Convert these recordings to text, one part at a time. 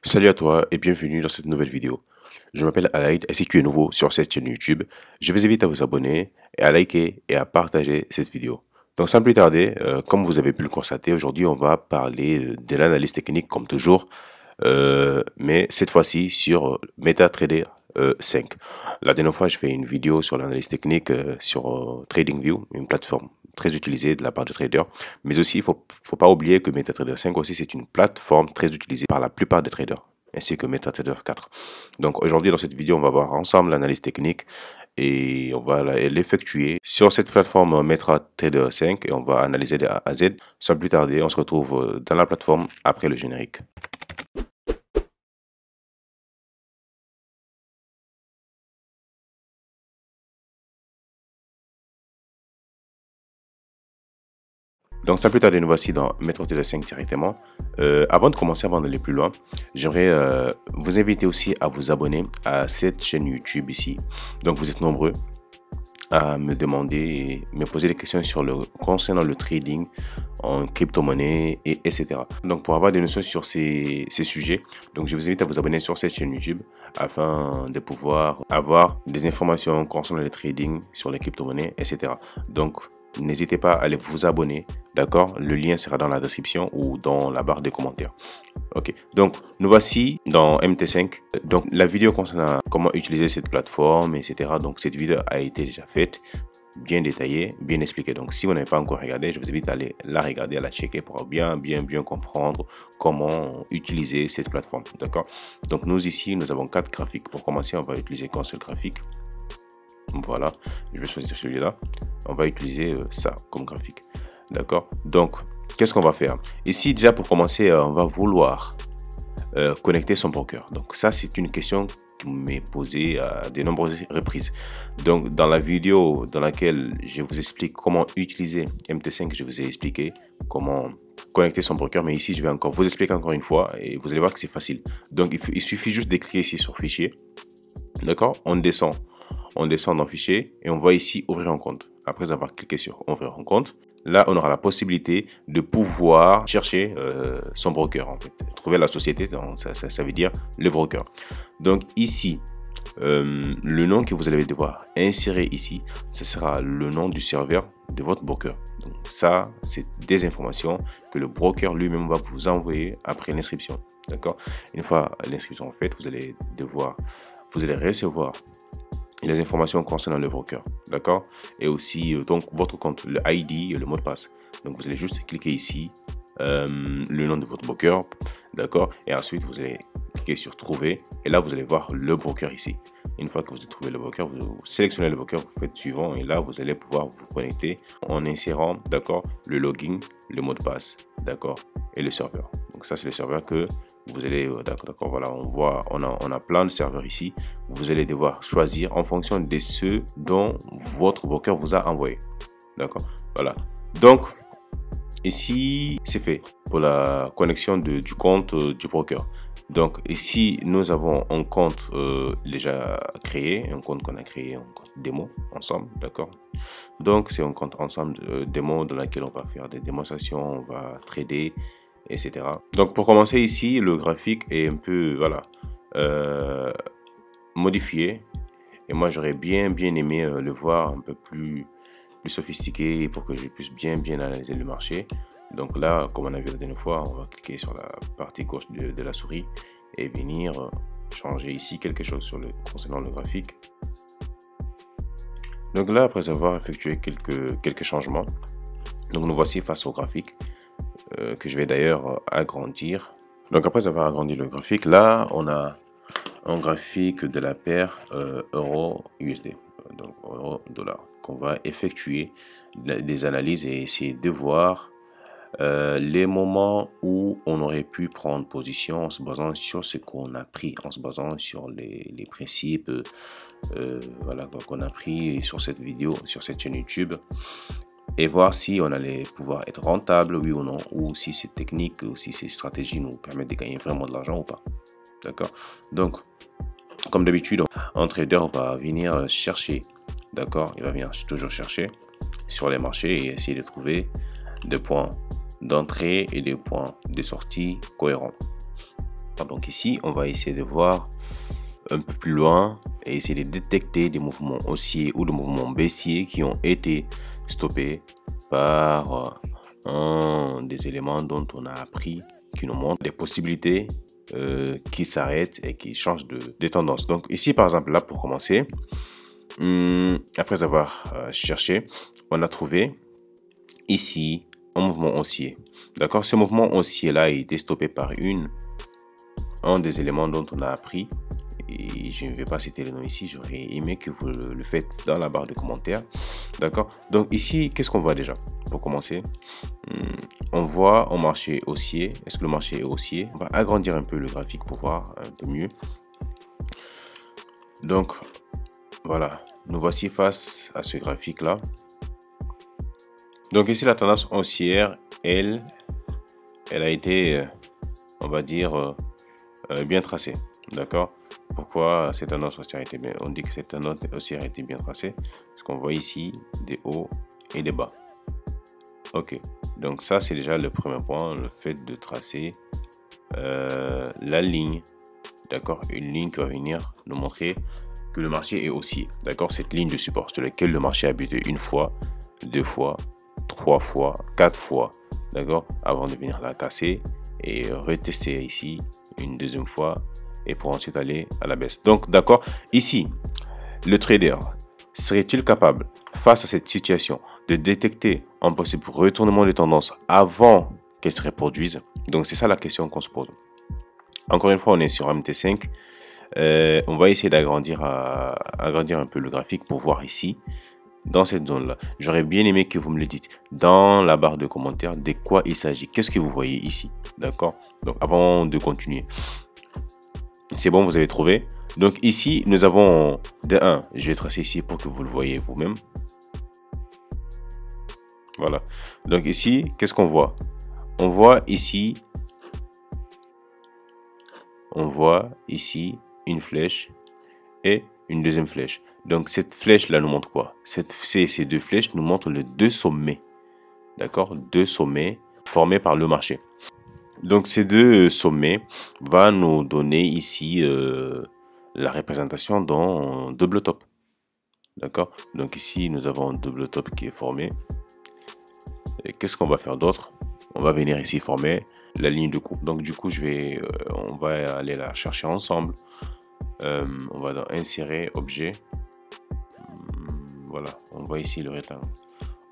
Salut à toi et bienvenue dans cette nouvelle vidéo. Je m'appelle Alaïd et si tu es nouveau sur cette chaîne YouTube, je vous invite à vous abonner et à liker et à partager cette vidéo. Donc sans plus tarder, comme vous avez pu le constater, aujourd'hui on va parler de l'analyse technique comme toujours, mais cette fois-ci sur MetaTrader 5. La dernière fois, je fais une vidéo sur l'analyse technique sur TradingView, une plateforme très utilisée de la part de traders. Mais aussi, faut pas oublier que MetaTrader 5 aussi, c'est une plateforme très utilisée par la plupart des traders, ainsi que MetaTrader 4. Donc aujourd'hui, dans cette vidéo, on va voir ensemble l'analyse technique et on va l'effectuer sur cette plateforme MetaTrader 5 et on va analyser de A à Z. Sans plus tarder, on se retrouve dans la plateforme après le générique. Donc, sans plus tarder, nous voici dans MetaTrader 5 directement. Avant de commencer, avant d'aller plus loin, j'aimerais vous inviter aussi à vous abonner à cette chaîne YouTube ici. Donc, vous êtes nombreux à me demander et me poser des questions concernant le trading en crypto-monnaie et etc. Donc pour avoir des notions sur ces sujets, donc je vous invite à vous abonner sur cette chaîne YouTube afin de pouvoir avoir des informations concernant le trading sur les crypto-monnaies, etc. Donc n'hésitez pas à aller vous abonner, d'accord? Le lien sera dans la description ou dans la barre de commentaires. Ok, donc nous voici dans MT5. Donc la vidéo concernant comment utiliser cette plateforme, etc. Donc cette vidéo a été déjà faite, bien détaillée, bien expliquée. Donc si vous n'avez pas encore regardé, je vous invite à aller la regarder, à la checker pour bien comprendre comment utiliser cette plateforme. D'accord? Donc nous ici, nous avons 4 graphiques. Pour commencer, on va utiliser qu'un seul graphique. Voilà, je vais choisir celui-là. On va utiliser ça comme graphique. D'accord? Donc, qu'est-ce qu'on va faire? Ici, déjà pour commencer, on va vouloir connecter son broker. Donc ça, c'est une question qui m'est posée à de nombreuses reprises. Donc dans la vidéo dans laquelle je vous explique comment utiliser MT5, je vous ai expliqué comment connecter son broker. Mais ici, je vais encore vous expliquer encore une fois et vous allez voir que c'est facile. Donc il suffit juste de cliquer ici sur fichier. D'accord? On descend dans fichier et on va ici ouvrir un compte. Après avoir cliqué sur ouvrir un compte, là on aura la possibilité de pouvoir chercher son broker en fait. Trouver la société, ça veut dire le broker. Donc ici, le nom que vous allez devoir insérer ici, ce sera le nom du serveur de votre broker. Donc ça, c'est des informations que le broker lui-même va vous envoyer après l'inscription. D'accord? Une fois l'inscription faite, vous allez recevoir les informations concernant le broker, d'accord? Et aussi donc votre compte, le ID et le mot de passe. Donc vous allez juste cliquer ici, le nom de votre broker, d'accord? Et ensuite vous allez cliquer sur trouver et là vous allez voir le broker ici. Une fois que vous avez trouvé le broker, vous sélectionnez le broker, vous faites suivant et là vous allez pouvoir vous connecter en insérant, d'accord, le login, le mot de passe, d'accord, et le serveur. Donc ça c'est le serveur que vous allez, d'accord, voilà, on a plein de serveurs ici. Vous allez devoir choisir en fonction de ceux dont votre broker vous a envoyé. D'accord, voilà. Donc, ici, c'est fait pour la connexion du compte du broker. Donc, ici, nous avons un compte déjà créé, un compte qu'on a créé, un compte démo ensemble, d'accord? Donc, c'est un compte ensemble démo dans lequel on va faire des démonstrations, on va trader, etc. Donc pour commencer ici, le graphique est un peu voilà modifié et moi j'aurais bien aimé le voir un peu plus sophistiqué pour que je puisse bien analyser le marché. Donc là, comme on a vu la dernière fois, on va cliquer sur la partie gauche de la souris et venir changer ici quelque chose concernant le graphique. Donc là, après avoir effectué quelques changements, donc nous voici face au graphique. Que je vais d'ailleurs agrandir. Donc après avoir agrandi le graphique, là on a un graphique de la paire euro-USD, donc euro-dollar, qu'on va effectuer des analyses et essayer de voir les moments où on aurait pu prendre position en se basant sur ce qu'on a pris, en se basant sur les principes voilà, donc on a pris sur cette vidéo, sur cette chaîne YouTube, et voir si on allait pouvoir être rentable, oui ou non, ou si ces techniques ou si ces stratégies nous permettent de gagner vraiment de l'argent ou pas. D'accord? Donc, comme d'habitude, un trader va venir chercher, d'accord? Il va venir toujours chercher sur les marchés et essayer de trouver des points d'entrée et des points de sortie cohérents. d'accord. Donc ici, on va essayer de voir un peu plus loin et essayer de détecter des mouvements haussiers ou des mouvements baissiers qui ont été stoppés par un des éléments dont on a appris, qui nous montrent des possibilités qui s'arrêtent et qui changent de tendance. Donc ici, par exemple, là, pour commencer, après avoir cherché, on a trouvé ici un mouvement haussier. D'accord, ce mouvement haussier là a été stoppé par un des éléments dont on a appris. Et je ne vais pas citer le nom ici, j'aurais aimé que vous le faites dans la barre de commentaires. D'accord, donc ici, qu'est-ce qu'on voit déjà? Pour commencer, on voit un marché haussier. Est-ce que le marché est haussier? On va agrandir un peu le graphique pour voir un peu mieux. Donc, voilà, nous voici face à ce graphique là. Donc ici, la tendance haussière, elle a été, on va dire, bien tracée. D'accord. Pourquoi cette tendance haussière a été bien? On dit que cette tendance haussière a été bien tracée parce qu'on voit ici des hauts et des bas. Ok. Donc ça, c'est déjà le premier point, le fait de tracer la ligne. D'accord. Une ligne qui va venir nous montrer que le marché est haussier. D'accord. Cette ligne de support sur laquelle le marché a buté une fois, deux fois, 3 fois, 4 fois, d'accord, avant de venir la casser et retester ici une deuxième fois et pour ensuite aller à la baisse. Donc, d'accord, ici, le trader serait-il capable, face à cette situation, de détecter un possible retournement de tendance avant qu'elle se reproduise? Donc, c'est ça la question qu'on se pose. Encore une fois, on est sur MT5. On va essayer d'agrandir un peu le graphique pour voir ici. Dans cette zone-là, j'aurais bien aimé que vous me le dites dans la barre de commentaires de quoi il s'agit. Qu'est-ce que vous voyez ici? D'accord. Donc, avant de continuer, c'est bon, vous avez trouvé. Donc, ici, nous avons de 1. Je vais tracer ici pour que vous le voyez vous-même. Voilà. Donc, ici, qu'est-ce qu'on voit? On voit ici une flèche et une deuxième flèche. Donc cette flèche là nous montre quoi? Ces deux flèches nous montrent les deux sommets. D'accord, deux sommets formés par le marché. Donc ces deux sommets vont nous donner ici la représentation d'un double top. D'accord, donc ici nous avons un double top qui est formé. Et qu'est-ce qu'on va faire d'autre? On va venir ici former la ligne de coupe. Donc du coup on va aller la chercher ensemble. On va dans insérer objet. Voilà, on voit ici le rectangle.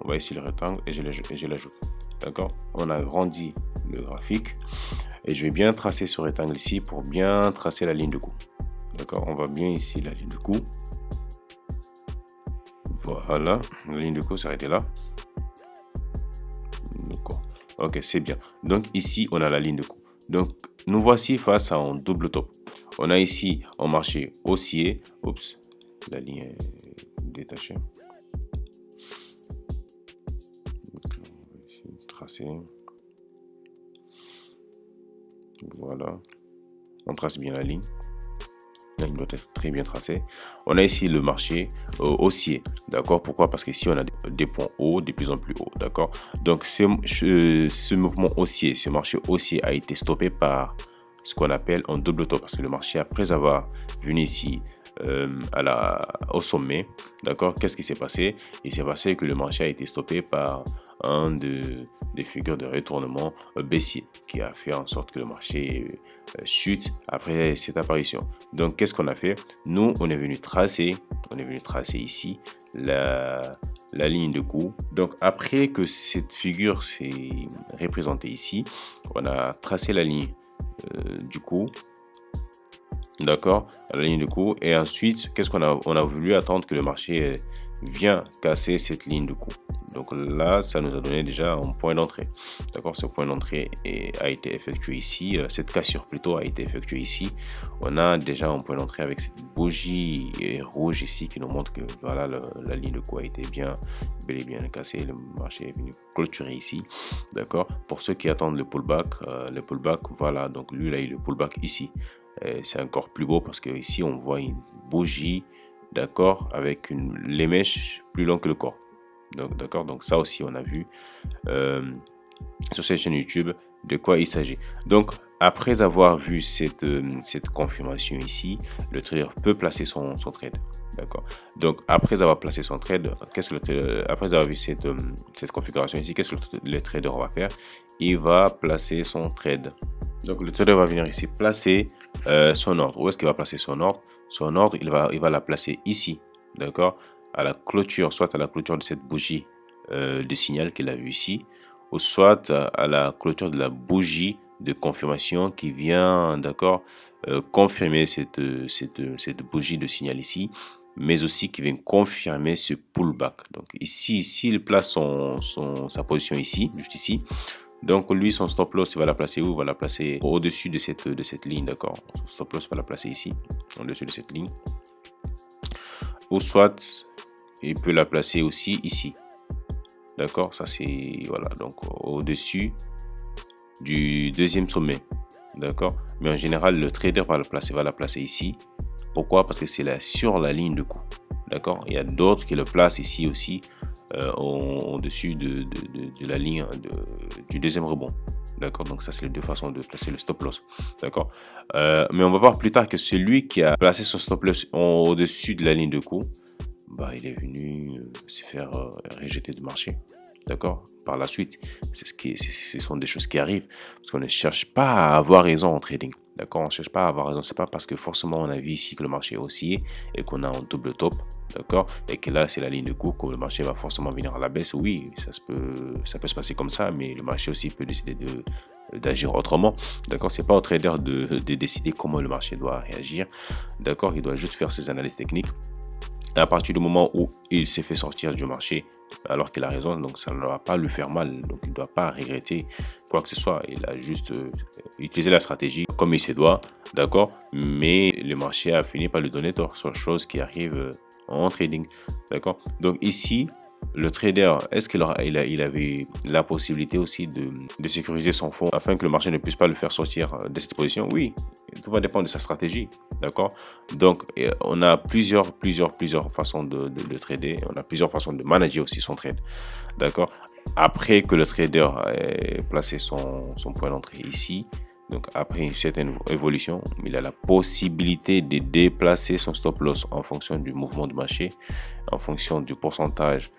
On voit ici le rectangle et je l'ajoute. D'accord, on a agrandi le graphique et je vais bien tracer ce rectangle ici pour bien tracer la ligne de coup. D'accord, on voit bien ici la ligne de coup. Voilà, la ligne de coup s'arrêtait là. D'accord, ok, c'est bien. Donc ici, on a la ligne de coup. Donc nous voici face à un double top. On a ici un marché haussier. Oups, la ligne est détachée. Tracer. Voilà. On trace bien la ligne. La ligne doit être très bien tracée. On a ici le marché haussier. D'accord. Pourquoi? Parce qu'ici, on a des points hauts de plus en plus hauts. D'accord. Donc, ce mouvement haussier, ce marché haussier a été stoppé par ce qu'on appelle un double top. Parce que le marché, après avoir venu ici au sommet, d'accord, qu'est-ce qui s'est passé? Il s'est passé que le marché a été stoppé par un des figures de retournement baissier qui a fait en sorte que le marché chute après cette apparition. Donc qu'est-ce qu'on a fait? Nous, on est venu tracer ici la ligne de coup. Donc après que cette figure s'est représentée ici, on a tracé la ligne du coup. D'accord, la ligne de coup. Et ensuite, qu'est-ce qu'on a? On a voulu attendre que le marché vienne casser cette ligne de coup. Donc là, ça nous a donné déjà un point d'entrée. D'accord, ce point d'entrée a été effectué ici. Cette cassure plutôt a été effectuée ici. On a déjà un point d'entrée avec cette bougie rouge ici qui nous montre que voilà, la ligne de coup a été bel et bien cassée. Le marché est venu clôturer ici. D'accord, pour ceux qui attendent le pullback, voilà, donc lui, il a eu le pullback ici. C'est encore plus beau parce que ici on voit une bougie, d'accord, avec les mèches plus longues que le corps. Donc d'accord, donc ça aussi on a vu sur cette chaîne YouTube de quoi il s'agit. Donc après avoir vu cette confirmation ici, le trader peut placer son trade. D'accord. Donc, après avoir placé son trade, après avoir vu cette configuration ici, qu'est-ce que le trader va faire? Il va placer son trade. Donc, le trader va venir ici placer son ordre. Où est-ce qu'il va placer son ordre? Son ordre, il va la placer ici. D'accord. À la clôture, soit à la clôture de cette bougie de signal qu'il a vu ici, ou soit à la clôture de la bougie de confirmation qui vient, d'accord, confirmer cette bougie de signal ici, mais aussi qui vient confirmer ce pullback. Donc ici, s'il place sa position ici, juste ici, donc lui, son stop loss, il va la placer où? Il va la placer au-dessus de cette ligne, d'accord. Son stop loss, il va la placer ici, au-dessus de cette ligne. Ou soit, il peut la placer aussi ici. D'accord, ça c'est, voilà, donc au-dessus du deuxième sommet. D'accord, mais en général, le trader va la placer ici. Pourquoi? Parce que c'est là sur la ligne de coup. D'accord, il y a d'autres qui le placent ici aussi, au-dessus de la ligne du deuxième rebond. D'accord, donc ça c'est les deux façons de placer le stop loss. D'accord, mais on va voir plus tard que celui qui a placé son stop loss au-dessus de la ligne de coup, bah, il est venu se faire rejeter du marché. D'accord, par la suite, ce sont des choses qui arrivent parce qu'on ne cherche pas à avoir raison en trading. D'accord, on ne cherche pas à avoir raison. C'est pas parce que forcément on a vu ici que le marché est haussier et qu'on a un double top, d'accord, et que là c'est la ligne de coup que le marché va forcément venir à la baisse. Oui, ça peut se passer comme ça, mais le marché aussi peut décider d'agir autrement. D'accord, c'est pas au trader de décider comment le marché doit réagir. D'accord, il doit juste faire ses analyses techniques. À partir du moment où il s'est fait sortir du marché alors qu'il a raison, donc ça ne va pas lui faire mal, donc il ne doit pas regretter quoi que ce soit. Il a juste utilisé la stratégie comme il se doit, d'accord, mais le marché a fini par lui donner tort sur chose qui arrive en trading, d'accord. Donc ici, le trader, est-ce qu'il avait la possibilité aussi de sécuriser son fonds afin que le marché ne puisse pas le faire sortir de cette position? Oui, tout va dépendre de sa stratégie, d'accord. Donc on a plusieurs façons de trader, on a plusieurs façons de manager aussi son trade, d'accord. Après que le trader ait placé son point d'entrée ici, donc après une certaine évolution, il a la possibilité de déplacer son stop loss en fonction du mouvement du marché, en fonction du pourcentage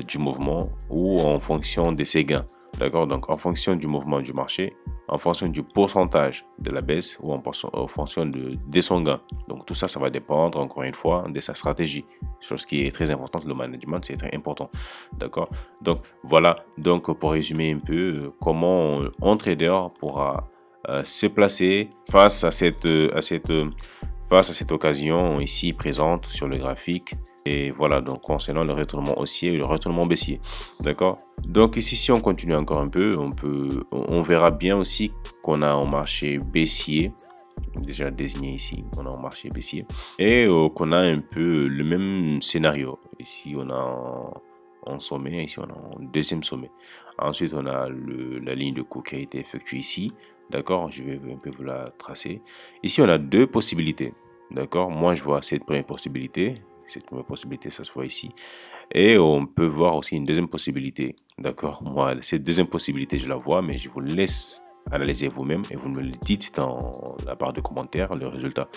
du mouvement ou en fonction de ses gains. D'accord, donc en fonction du mouvement du marché, en fonction du pourcentage de la baisse ou en fonction de son gain. Donc tout ça, ça va dépendre encore une fois de sa stratégie. Chose qui est très importante, le management, c'est très important. D'accord, donc voilà, donc pour résumer un peu, comment un trader pourra se placer face à cette occasion ici présente sur le graphique. Et voilà, donc concernant le retournement haussier et le retournement baissier. D'accord, donc ici, si on continue encore un peu, on verra bien aussi qu'on a un marché baissier déjà désigné ici. On a un marché baissier et qu'on a un peu le même scénario. Ici on a un sommet, ici on a un deuxième sommet. Ensuite on a la ligne de coup qui a été effectuée ici. D'accord, je vais un peu vous la tracer. Ici on a deux possibilités. D'accord, moi je vois cette première possibilité. Cette première possibilité, ça se voit ici. Et on peut voir aussi une deuxième possibilité. D'accord, moi cette deuxième possibilité je la vois, mais je vous laisse analysez vous-même et vous me le dites dans la barre de commentaires, le résultat,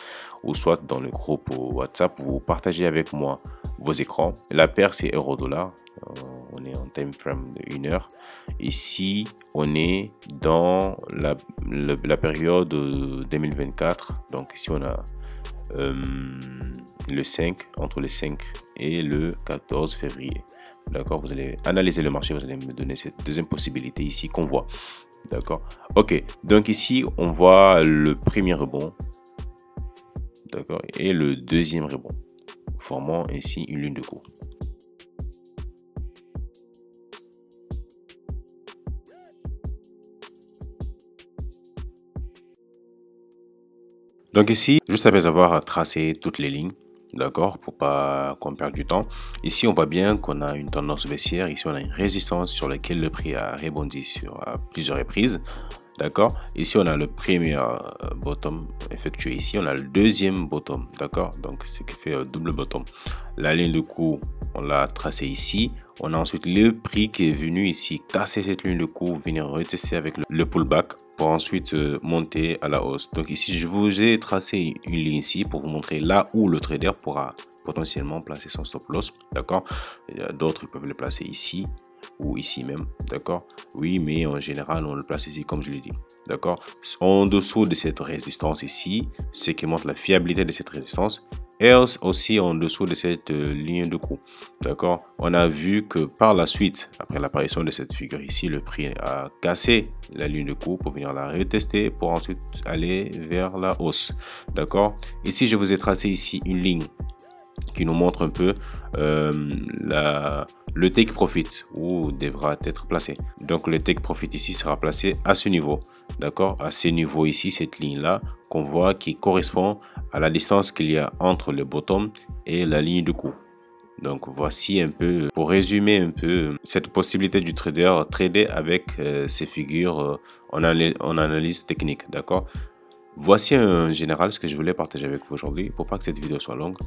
ou soit dans le groupe WhatsApp, vous partagez avec moi vos écrans. La paire, c'est euro-dollar. On est en time frame de 1 heure. Ici, on est dans la période 2024. Donc ici, on a le 5, entre le 5 et le 14 février. D'accord, vous allez analyser le marché, vous allez me donner cette deuxième possibilité ici qu'on voit. D'accord, ok, donc ici on voit le premier rebond, d'accord, et le deuxième rebond, formant ainsi une ligne de coup. Donc ici, juste après avoir tracé toutes les lignes, d'accord, pour pas qu'on perde du temps, ici on voit bien qu'on a une tendance baissière, ici on a une résistance sur laquelle le prix a rebondi à plusieurs reprises. D'accord, ici on a le premier bottom effectué ici, on a le deuxième bottom, d'accord, donc ce qui fait double bottom. La ligne de coup on l'a tracé ici, on a ensuite le prix qui est venu ici casser cette ligne de coup, venir retester avec le pullback, pour ensuite monter à la hausse. Donc ici, je vous ai tracé une ligne ici pour vous montrer là où le trader pourra potentiellement placer son stop loss, d'accord. D'autres peuvent le placer ici ou ici même, d'accord. Oui, mais en général, on le place ici comme je l'ai dit, d'accord. En dessous de cette résistance ici, ce qui montre la fiabilité de cette résistance, et aussi en dessous de cette ligne de coup, d'accord. On a vu que par la suite, après l'apparition de cette figure ici, le prix a cassé la ligne de coup pour venir la retester pour ensuite aller vers la hausse, d'accord. Ici, je vous ai tracé ici une ligne qui nous montre un peu le take profit où devra être placé. Donc le take profit ici sera placé à ce niveau, d'accord, à ce niveau ici, cette ligne là qu'on voit qui correspond à la distance qu'il y a entre le bottom et la ligne de coup. Donc voici un peu, pour résumer un peu, cette possibilité du trader avec ces figures en analyse technique, d'accord. Voici en général ce que je voulais partager avec vous aujourd'hui. Pour pas que cette vidéo soit longue,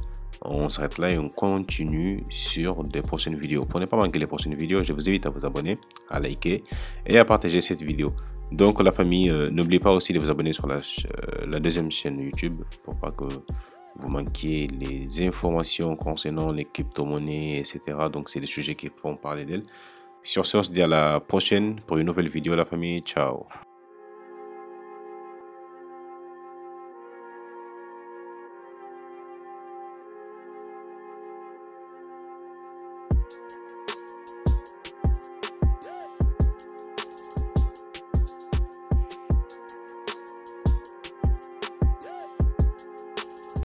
on s'arrête là et on continue sur des prochaines vidéos. Pour ne pas manquer les prochaines vidéos, je vous invite à vous abonner, à liker et à partager cette vidéo. Donc la famille, n'oubliez pas aussi de vous abonner sur la deuxième chaîne YouTube pour pas que vous manquiez les informations concernant les crypto-monnaies, etc. Donc c'est des sujets qui font parler d'elles. Sur ce, on se dit à la prochaine pour une nouvelle vidéo, la famille. Ciao.